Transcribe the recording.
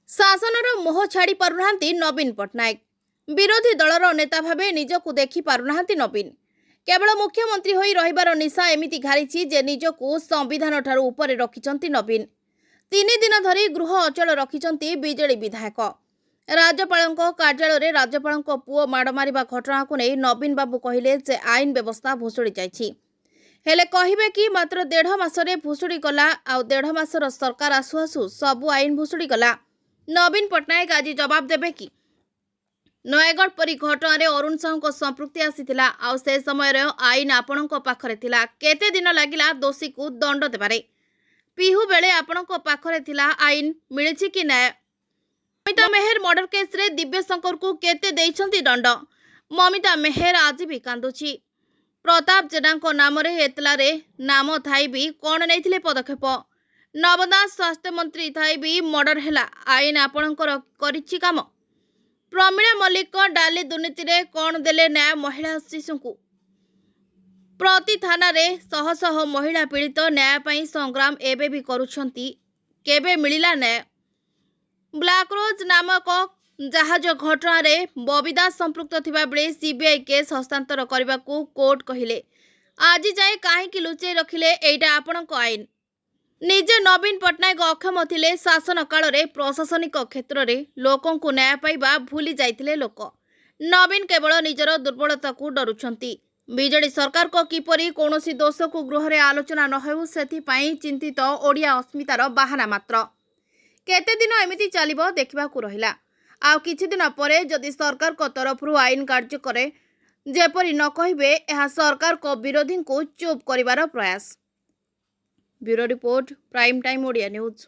शासनर मोह छाड़ी पारुनाहांती नवीन पट्टनायक। विरोधी दलर नेता भावे निजकु देखि पारुनाहांती नवीन। केवल मुख्यमंत्री होई रहिबार निशा एमिति घारिछि जे निजकु संविधान ठारू उपरे रखिचंती नवीन। 3 दिन धरी गृह अचल रखिचंती बीजेडी विधायक। राज्यपालଙ୍କ कार्यालय राज्यपालଙ୍କ पुओ माड़ मारिबा घटना को नहीं नवीन बाबू कहिले जे आईन व्यवस्था भुसुड़ी जाइछि। हेले कहिबे कि मात्र 1.5 मासरे भुसुड़ी गला आ 1.5 मासर सरकार आसु आसु सबु आईन भुसुड़ी गला। नवीन पट्टनायक आज जवाब देबे कि नयगढ़ परी घटना अरुण साहू को संपृक्ति आसीथिला आ से समय आईन आपणक पाखरे थिला। केते दिन लागिला दोषी को दंड देबारे। पिहु बेले आपणक पाखरे थिला आईन मिलिछि कि न्याय। ममिता मेहर मर्डर केस रे दिव्य शंकर को केते देइछंती दंड। ममिता मेहर आज भी कांदुछि। प्रताप जेना नाम रे एतला रे नाम थाई भी कोन नैथिले पदक्षेप। नवदास स्वास्थ्य मंत्री थाई भी मर्डर हैला आईन आपणकर करिछि काम। प्रमीला मल्लिक डाली दुर्नीति रे कोन देले न्याय महिला शिशु को। प्रति थाना रे शह शह महिला पीड़ित न्याय पई संग्राम एबे भी करूछंती। केबे मिलिला न्याय। ब्लैक रोज नामक जहाज घटना रे बबीदास संपृक्त थिबा बेले सीबीआई केस हस्तांतर करने को कोर्ट कहिले। आज जाए काहेकि लुचै रखिले एइटा आपणक आईन। निजे नवीन पट्टनायक अक्षम थिले शासन काल रे प्रशासनिक क्षेत्र रे लोकों को न्याय पाइबा भूली जाइथिले लोक। नवीन केवल निजर दुर्बलता को डरुछंती। बीजेडी सरकार को किपरि कोनोसी दोष को गृह रे आलोचना न हेउ सेथि पई चिंतित ओडिया अस्मितार बहाना मात्र। केते दिन एमिति चलिबो देखिबाकू रहिला। आ किछि दिन परे जदि सरकार को तरफरु आईन कार्य करे जेपरि न कहिबे एहा सरकार को विरोधी को चुप करिवार प्रयास। Bureau report prime time Odia news.